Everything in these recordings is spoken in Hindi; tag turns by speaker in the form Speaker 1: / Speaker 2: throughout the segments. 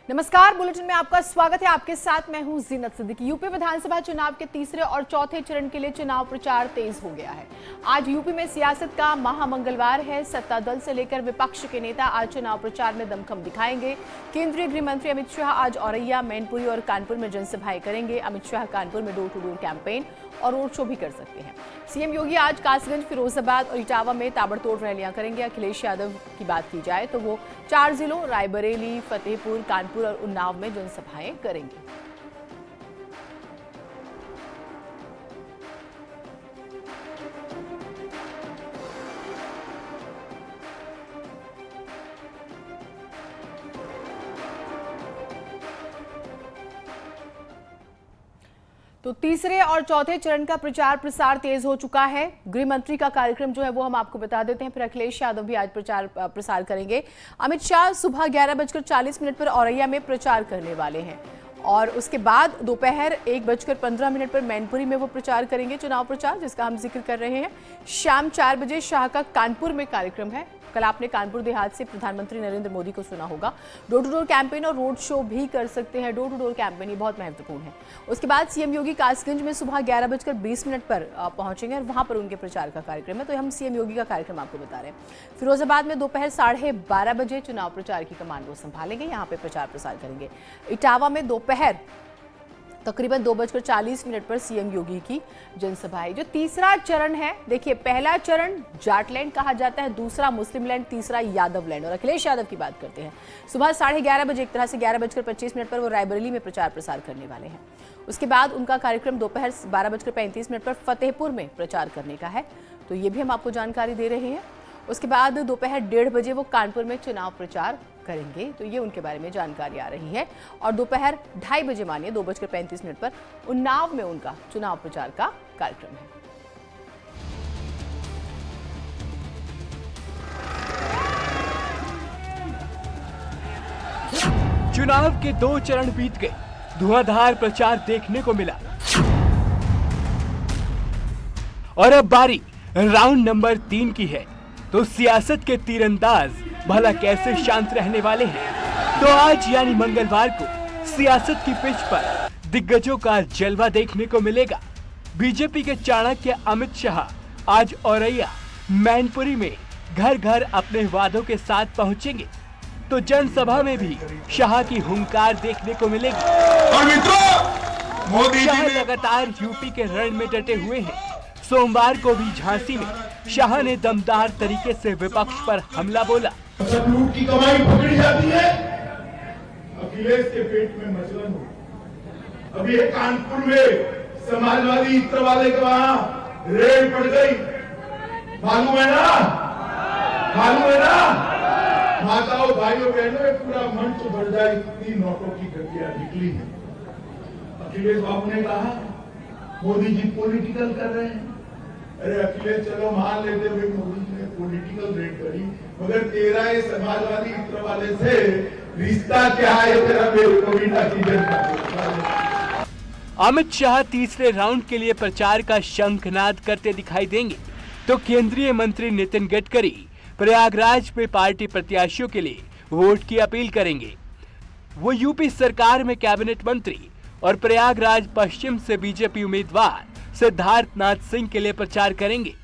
Speaker 1: नमस्कार, बुलेटिन में आपका स्वागत है। आपके साथ मैं हूं जीनत सिद्दीकी। यूपी विधानसभा चुनाव के तीसरे और चौथे चरण के लिए चुनाव प्रचार तेज हो गया है। आज यूपी में सियासत का महामंगलवार है। सत्ता दल से लेकर विपक्ष के नेता आज चुनाव प्रचार में दमखम दिखाएंगे। केंद्रीय गृह मंत्री अमित शाह आज औरैया, मैनपुरी और कानपुर में जनसभाएं करेंगे। अमित शाह कानपुर में डोर टू डोर कैंपेन और रोड शो भी कर सकते हैं। सीएम योगी आज कासगंज, फिरोजाबाद और इटावा में ताबड़तोड़ रैलियां करेंगे। अखिलेश यादव की बात की जाए तो वो 4 जिलों रायबरेली, फतेहपुर, कानपुर और उन्नाव में जनसभाएं करेंगे। तो तीसरे और चौथे चरण का प्रचार प्रसार तेज हो चुका है। गृह मंत्री का कार्यक्रम जो है वो हम आपको बता देते हैं, फिर अखिलेश यादव भी आज प्रचार प्रसार करेंगे। अमित शाह सुबह 11:40 पर औरैया में प्रचार करने वाले हैं और उसके बाद दोपहर 1:15 पर मैनपुरी में वो प्रचार करेंगे, चुनाव प्रचार जिसका हम जिक्र कर रहे हैं। शाम 4 बजे शाह का कानपुर में कार्यक्रम है। कल आपने कानपुर देहात से प्रधानमंत्री नरेंद्र मोदी को सुना होगा। डोर टू डोर कैंपेन और रोड शो भी कर सकते हैं। डोर टू डोर कैंपेन ये बहुत महत्वपूर्ण है। उसके बाद सीएम योगी कासगंज में सुबह 11:20 पर पहुंचेंगे और वहां पर उनके प्रचार का कार्यक्रम है। तो हम सीएम योगी का कार्यक्रम आपको बता रहे हैं। फिरोजाबाद में दोपहर 12:30 बजे चुनाव प्रचार की कमान वो संभालेंगे, यहाँ पे प्रचार प्रसार करेंगे। इटावा में दोपहर तकरीबन 2:40 पर सीएम योगी की जनसभा है। जो तीसरा चरण है, देखिए पहला चरण जाटलैंड कहा जाता है, दूसरा मुस्लिम लैंड, तीसरा यादव लैंड। और अखिलेश यादव की बात करते हैं, सुबह 11:30 बजे एक तरह से 11:25 पर वो रायबरेली में प्रचार प्रसार करने वाले हैं। उसके बाद उनका कार्यक्रम दोपहर 12:35 पर फतेहपुर में प्रचार करने का है, तो ये भी हम आपको जानकारी दे रहे हैं। उसके बाद दोपहर 1:30 बजे वो कानपुर में चुनाव प्रचार करेंगे, तो ये उनके बारे में जानकारी आ रही है। और दोपहर 2:30 बजे मानिए 2:35 पर उन्नाव में उनका चुनाव प्रचार का कार्यक्रम है।
Speaker 2: चुनाव के 2 चरण बीत गए, धुआंधार प्रचार देखने को मिला और अब बारी राउंड नंबर 3 की है। तो सियासत के तीरंदाज भला कैसे शांत रहने वाले हैं? तो आज यानी मंगलवार को सियासत की पिच पर दिग्गजों का जलवा देखने को मिलेगा। बीजेपी के चाणक्य अमित शाह आज औरैया, मैनपुरी में घर घर अपने वादों के साथ पहुंचेंगे, तो जनसभा में भी शाह की हुंकार देखने को मिलेगी।
Speaker 3: और मित्रों, मोदी
Speaker 2: शाह
Speaker 3: जी
Speaker 2: लगातार यूपी के रण में डटे हुए हैं। सोमवार को भी झांसी में शाह ने दमदार तरीके से विपक्ष पर हमला बोला।
Speaker 3: जब लूट की कमाई पकड़ी जाती है, अखिलेश के पेट में मचलन हो। अभी एक कानपुर में समाजवादी इत्र वाले के वहां रेड पड़ गई, मालूम है ना? मालूम है ना? माताओं, भाइयों, बहनों, पूरा मंच भर जाए, इतनी नोटों की गड्डियां निकली है। अखिलेश बाबू ने कहा मोदी जी पॉलिटिकल कर रहे हैं। अरे अखिलेश, चलो मान लेते हुए मोदी जी ने पॉलिटिकल रेड करी, मगर तेरा ये समाजवादी इत्र वाले से रिश्ता क्या है तेरा, मेरे को भी ना।
Speaker 2: अमित शाह तीसरे राउंड के लिए प्रचार का शंखनाद करते दिखाई देंगे, तो केंद्रीय मंत्री नितिन गडकरी प्रयागराज में पार्टी प्रत्याशियों के लिए वोट की अपील करेंगे। वो यूपी सरकार में कैबिनेट मंत्री और प्रयागराज पश्चिम से बीजेपी उम्मीदवार सिद्धार्थनाथ सिंह के लिए प्रचार करेंगे।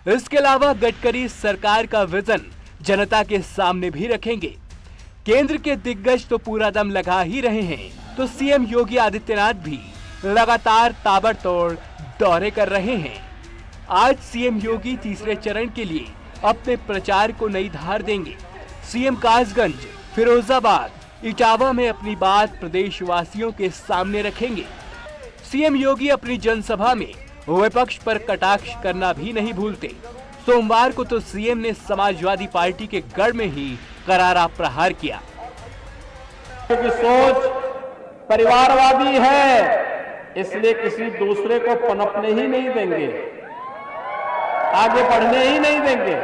Speaker 2: इसके अलावा गडकरी सरकार का विजन जनता के सामने भी रखेंगे। केंद्र के दिग्गज तो पूरा दम लगा ही रहे हैं, तो सीएम योगी आदित्यनाथ भी लगातार ताबड़तोड़ दौरे कर रहे हैं। आज सीएम योगी तीसरे चरण के लिए अपने प्रचार को नई धार देंगे। सीएम कासगंज, फिरोजाबाद, इटावा में अपनी बात प्रदेशवासियों के सामने रखेंगे। सीएम योगी अपनी जनसभा में विपक्ष पर कटाक्ष करना भी नहीं भूलते। सोमवार को तो सीएम ने समाजवादी पार्टी के गढ़ में ही करारा प्रहार किया।
Speaker 4: की सोच परिवारवादी है, इसलिए किसी दूसरे को पनपने ही नहीं देंगे, आगे बढ़ने ही नहीं देंगे।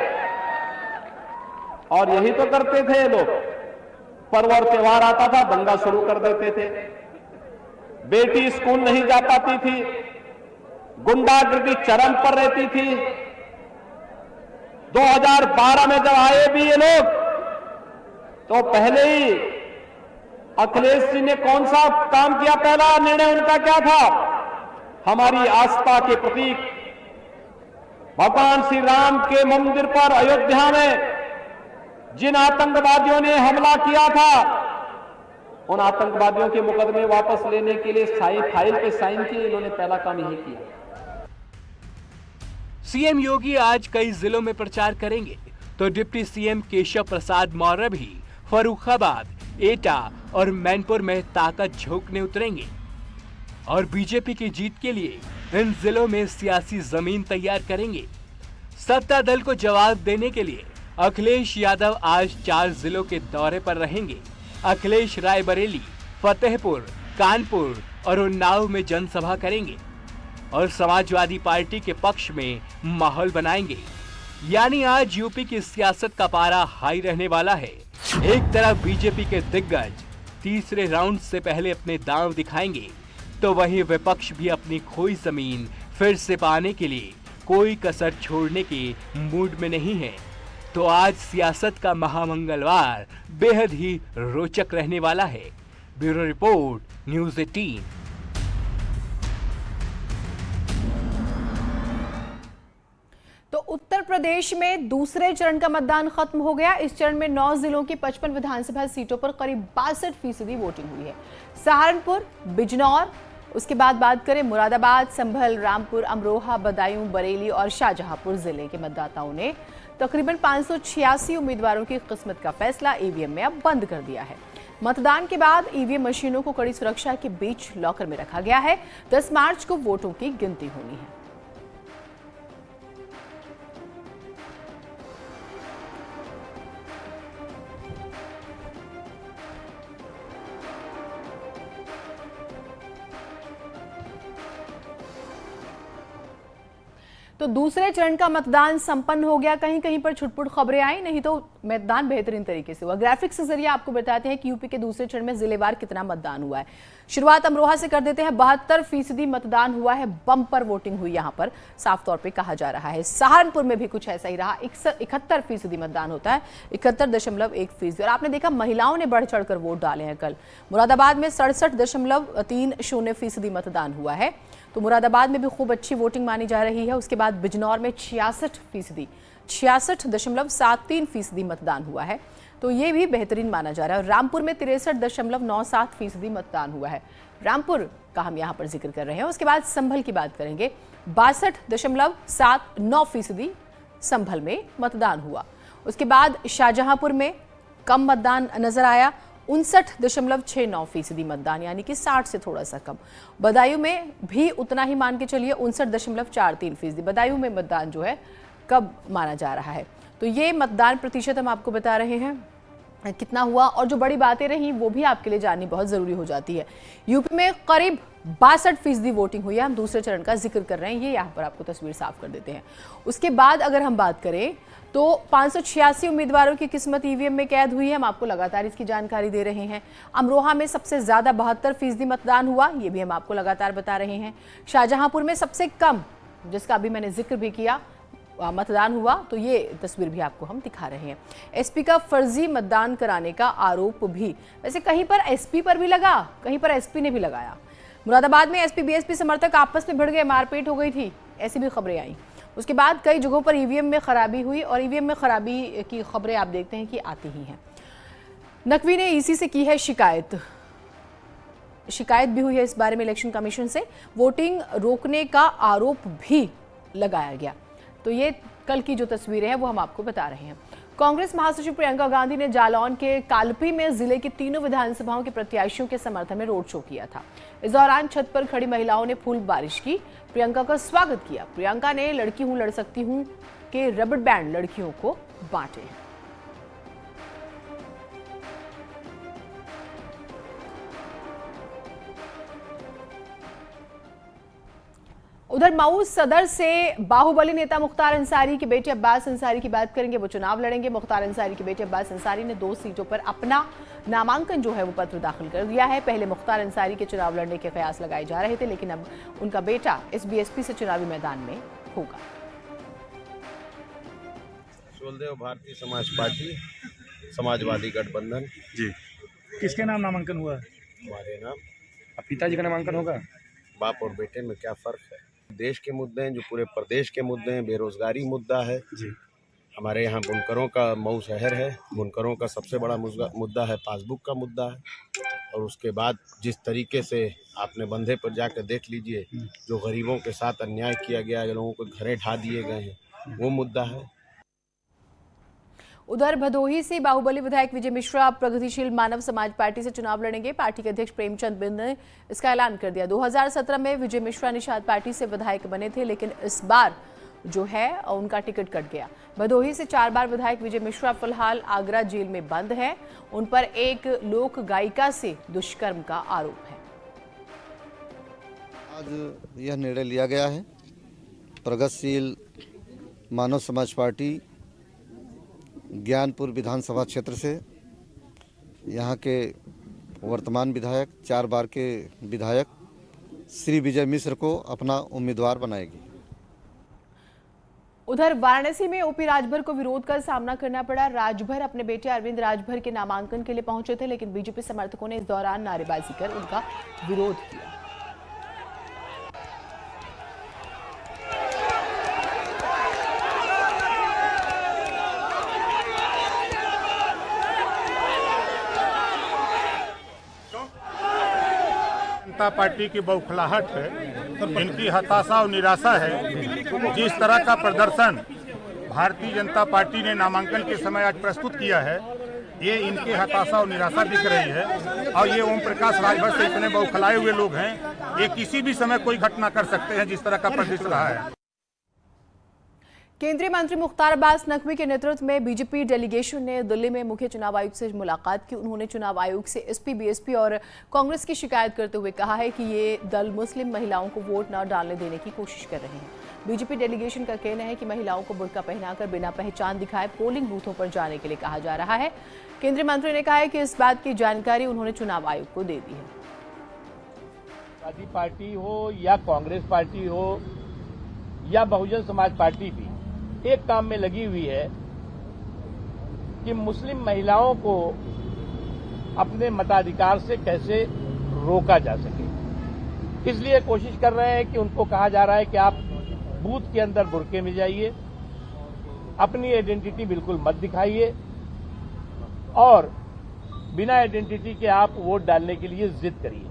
Speaker 4: और यही तो करते थे ये लोग। पर्व और त्योहार आता था, दंगा शुरू कर देते थे। बेटी स्कूल नहीं जा पाती थी, गुंडागर्दी चरम पर रहती थी। 2012 में जब आए भी ये लोग, तो पहले ही अखिलेश जी ने कौन सा काम किया? पहला निर्णय उनका क्या था? हमारी आस्था के प्रतीक भगवान श्री राम के मंदिर पर अयोध्या में जिन आतंकवादियों ने हमला किया था, उन आतंकवादियों के मुकदमे वापस लेने के लिए फाइल पे साइन किए। इन्होंने पहला काम यही किया।
Speaker 2: सीएम योगी आज कई जिलों में प्रचार करेंगे, तो डिप्टी सीएम केशव प्रसाद मौर्य भी फर्रुखाबाद, एटा और मैनपुर में ताकत झोंकने उतरेंगे और बीजेपी की जीत के लिए इन जिलों में सियासी जमीन तैयार करेंगे। सत्ता दल को जवाब देने के लिए अखिलेश यादव आज 4 जिलों के दौरे पर रहेंगे। अखिलेश रायबरेली, फतेहपुर, कानपुर और उन्नाव में जनसभा करेंगे और समाजवादी पार्टी के पक्ष में माहौल बनाएंगे। यानी आज यूपी की सियासत का पारा हाई रहने वाला है। एक तरफ बीजेपी के दिग्गज तीसरे राउंड से पहले अपने दांव दिखाएंगे, तो वहीं विपक्ष भी अपनी खोई जमीन फिर से पाने के लिए कोई कसर छोड़ने के मूड में नहीं है। तो आज सियासत का महामंगलवार बेहद ही रोचक रहने वाला है। Bureau report, news 18।
Speaker 1: तो उत्तर प्रदेश में दूसरे चरण का मतदान खत्म हो गया। इस चरण में 9 जिलों की 55 विधानसभा सीटों पर करीब 62% वोटिंग हुई है। सहारनपुर, बिजनौर, उसके बाद बात करें मुरादाबाद, संभल, रामपुर, अमरोहा, बदायूं, बरेली और शाहजहांपुर जिले के मतदाताओं ने तकरीबन 586 उम्मीदवारों की किस्मत का फैसला ईवीएम में अब बंद कर दिया है। मतदान के बाद ईवीएम मशीनों को कड़ी सुरक्षा के बीच लॉकर में रखा गया है। 10 मार्च को वोटों की गिनती होनी है। तो दूसरे चरण का मतदान संपन्न हो गया। कहीं कहीं पर छुटपुट खबरें आई, नहीं तो मतदान बेहतरीन तरीके से हुआ। ग्राफिक्स के जरिए आपको बताते हैं कि यूपी के दूसरे चरण में जिलेवार कितना मतदान हुआ है। शुरुआत अमरोहा से कर देते हैं। 72% मतदान हुआ है। बम्पर वोटिंग हुई, यहाँ पर साफ तौर पे कहा जा रहा है। सहारनपुर में भी कुछ ऐसा ही रहा। 71% मतदान होता है, 71.1%। और आपने देखा महिलाओं ने बढ़ चढ़कर वोट डाले हैं कल। मुरादाबाद में 67.30% मतदान हुआ है, तो मुरादाबाद में भी खूब अच्छी वोटिंग मानी जा रही है। उसके बाद बिजनौर में 66.73% मतदान हुआ है, तो ये भी बेहतरीन माना जा रहा है। और रामपुर में 63.97% मतदान हुआ है। रामपुर का हम यहाँ पर जिक्र कर रहे हैं। उसके बाद संभल की बात करेंगे। 62.79% संभल में मतदान हुआ। उसके बाद शाहजहांपुर में कम मतदान नजर आया, 59.69% मतदान, यानी कि 60 से थोड़ा सा कम। बदायूं में भी उतना ही मान के चलिए, 59.43%। बदायूं में मतदान जो है कब माना जा रहा है। तो ये मतदान प्रतिशत हम आपको बता रहे हैं कितना हुआ, और जो बड़ी बातें रही वो भी आपके लिए जाननी बहुत जरूरी हो जाती है। यूपी में करीब 62% वोटिंग हुई है। हम दूसरे चरण का जिक्र कर रहे हैं, ये यहाँ पर आपको तस्वीर साफ कर देते हैं। उसके बाद अगर हम बात करें तो 586 उम्मीदवारों की किस्मत ईवीएम में कैद हुई है। हम आपको लगातार इसकी जानकारी दे रहे हैं। अमरोहा में सबसे ज्यादा 72% मतदान हुआ, ये भी हम आपको लगातार बता रहे हैं। शाहजहांपुर में सबसे कम, जिसका अभी मैंने जिक्र भी किया, मतदान हुआ, तो ये तस्वीर भी आपको हम दिखा रहे हैं। एसपी का फर्जी मतदान कराने का आरोप भी, वैसे कहीं पर एसपी पर भी लगा, कहीं पर एसपी ने भी लगाया। मुरादाबाद में एसपी बीएसपी समर्थक आपस में भिड़ गए, मारपीट हो गई थी, ऐसी भी खबरें आई। उसके बाद कई जगहों पर ईवीएम में खराबी हुई, और ईवीएम में खराबी की खबरें आप देखते हैं कि आती ही हैं। नकवी ने ईसी से की है शिकायत भी हुई है इस बारे में इलेक्शन कमीशन से। वोटिंग रोकने का आरोप भी लगाया गया। तो ये कल की जो तस्वीरें हैं वो हम आपको बता रहे हैं। कांग्रेस महासचिव प्रियंका गांधी ने जालौन के कालपी में जिले की तीनों विधानसभाओं के प्रत्याशियों के समर्थन में रोड शो किया था। इस दौरान छत पर खड़ी महिलाओं ने फूल बारिश की, प्रियंका का स्वागत किया। प्रियंका ने लड़की हूं लड़ सकती हूं के रबड़ बैंड लड़कियों को बांटे। उधर मऊ सदर से बाहुबली नेता मुख्तार अंसारी के बेटे अब्बास अंसारी की बात करेंगे। वो चुनाव लड़ेंगे। मुख्तार अंसारी के बेटे अब्बास अंसारी ने 2 सीटों पर अपना नामांकन जो है वो पत्र दाखिल कर दिया है। पहले मुख्तार अंसारी के चुनाव लड़ने के कयास लगाए जा रहे थे, लेकिन अब उनका बेटा इस बीएसपी से चुनावी मैदान में होगा।
Speaker 5: भारतीय समाज पार्टी, समाजवादी गठबंधन जी किसके नाम नामांकन हुआ है?
Speaker 6: हमारे नाम।
Speaker 5: अब पिताजी का नामांकन होगा?
Speaker 6: बाप और बेटे में क्या फर्क है? देश के मुद्दे हैं, जो पूरे प्रदेश के मुद्दे हैं। बेरोजगारी मुद्दा है
Speaker 5: जी।
Speaker 6: हमारे यहाँ, बुनकरों का मऊ शहर है, बुनकरों का सबसे बड़ा मुद्दा है, पासबुक का मुद्दा है। और उसके बाद जिस तरीके से आपने बंधे पर जाकर देख लीजिए, जो गरीबों के साथ अन्याय किया गया है, लोगों को घरें ढा दिए गए हैं, वो मुद्दा है।
Speaker 1: उधर भदोही से बाहुबली विधायक विजय मिश्रा प्रगतिशील मानव समाज पार्टी से चुनाव लड़ेंगे। पार्टी के अध्यक्ष प्रेमचंद बिंद ने इसका ऐलान कर दिया। 2017 में विजय मिश्रा निषाद पार्टी से विधायक बने थे, लेकिन इस बार जो है उनका टिकट कट गया। भदोही से 4 बार विधायक विजय मिश्रा फिलहाल आगरा जेल में बंद है। उन पर एक लोक गायिका से दुष्कर्म का आरोप है।
Speaker 7: आज यह निर्णय लिया गया है, प्रगतिशील मानव समाज पार्टी ज्ञानपुर विधानसभा क्षेत्र से यहाँ के वर्तमान विधायक, 4 बार के विधायक श्री विजय मिश्र को अपना उम्मीदवार बनाएगी।
Speaker 1: उधर वाराणसी में ओपी राजभर को विरोध का सामना करना पड़ा। राजभर अपने बेटे अरविंद राजभर के नामांकन के लिए पहुंचे थे, लेकिन बीजेपी समर्थकों ने इस दौरान नारेबाजी कर उनका विरोध किया।
Speaker 8: जनता पार्टी की बौखलाहट है, इनकी हताशा और निराशा है। जिस तरह का प्रदर्शन भारतीय जनता पार्टी ने नामांकन के समय आज प्रस्तुत किया है, ये इनकी हताशा और निराशा दिख रही है। और ये ओम प्रकाश राजभर से इतने बौखलाए हुए लोग हैं, ये किसी भी समय कोई घटना कर सकते हैं, जिस तरह का प्रदर्शन रहा है।
Speaker 1: केंद्रीय मंत्री मुख्तार अब्बास नकवी के नेतृत्व में बीजेपी डेलीगेशन ने दिल्ली में मुख्य चुनाव आयुक्त से मुलाकात की। उन्होंने चुनाव आयोग से एसपी, बीएसपी और कांग्रेस की शिकायत करते हुए कहा है कि ये दल मुस्लिम महिलाओं को वोट न डालने देने की कोशिश कर रहे हैं। बीजेपी डेलीगेशन का कहना है कि महिलाओं को बुर्का पहनाकर बिना पहचान दिखाए पोलिंग बूथों पर जाने के लिए कहा जा रहा है। केंद्रीय मंत्री ने कहा है कि इस बात की जानकारी उन्होंने चुनाव आयोग को दे दी है।
Speaker 9: समाजवादी पार्टी हो या कांग्रेस पार्टी हो या बहुजन समाज पार्टी भी एक काम में लगी हुई है कि मुस्लिम महिलाओं को अपने मताधिकार से कैसे रोका जा सके। इसलिए कोशिश कर रहे हैं कि उनको कहा जा रहा है कि आप बूथ के अंदर बुर्के में जाइए, अपनी आइडेंटिटी बिल्कुल मत दिखाइए और बिना आइडेंटिटी के आप वोट डालने के लिए जिद करिए।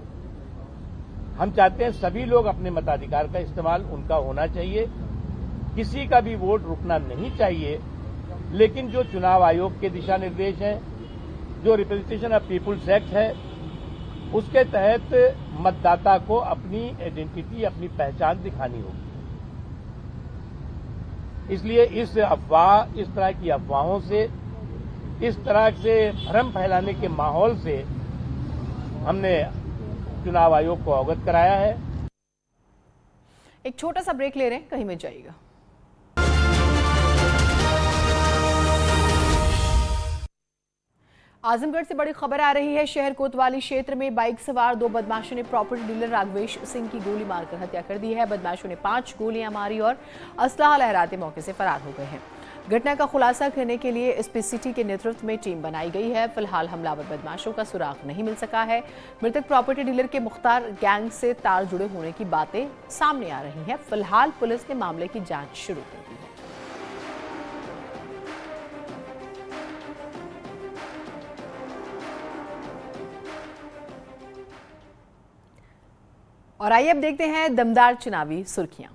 Speaker 9: हम चाहते हैं सभी लोग अपने मताधिकार का इस्तेमाल उनका होना चाहिए, किसी का भी वोट रुकना नहीं चाहिए। लेकिन जो चुनाव आयोग के दिशा निर्देश हैं, जो रिप्रेजेंटेशन ऑफ पीपुल्स एक्ट है, उसके तहत मतदाता को अपनी आइडेंटिटी, अपनी पहचान दिखानी होगी। इसलिए इस तरह की अफवाहों से, इस तरह से भ्रम फैलाने के माहौल से हमने चुनाव आयोग को अवगत कराया है।
Speaker 1: एक छोटा सा ब्रेक ले रहे हैं, कहीं मत जाइएगा। आजमगढ़ से बड़ी खबर आ रही है। शहर कोतवाली क्षेत्र में बाइक सवार 2 बदमाशों ने प्रॉपर्टी डीलर राघवेश सिंह की गोली मारकर हत्या कर दी है। बदमाशों ने 5 गोलियां मारी और असलाह लहराते मौके से फरार हो गए हैं। घटना का खुलासा करने के लिए एसपी सिटी के नेतृत्व में टीम बनाई गई है। फिलहाल हमलावर बदमाशों का सुराग नहीं मिल सका है। मृतक प्रॉपर्टी डीलर के मुख्तार गैंग से तार जुड़े होने की बातें सामने आ रही हैं। फिलहाल पुलिस ने मामले की जांच शुरू कर दी है। और आइए अब देखते हैं दमदार चुनावी सुर्खियां।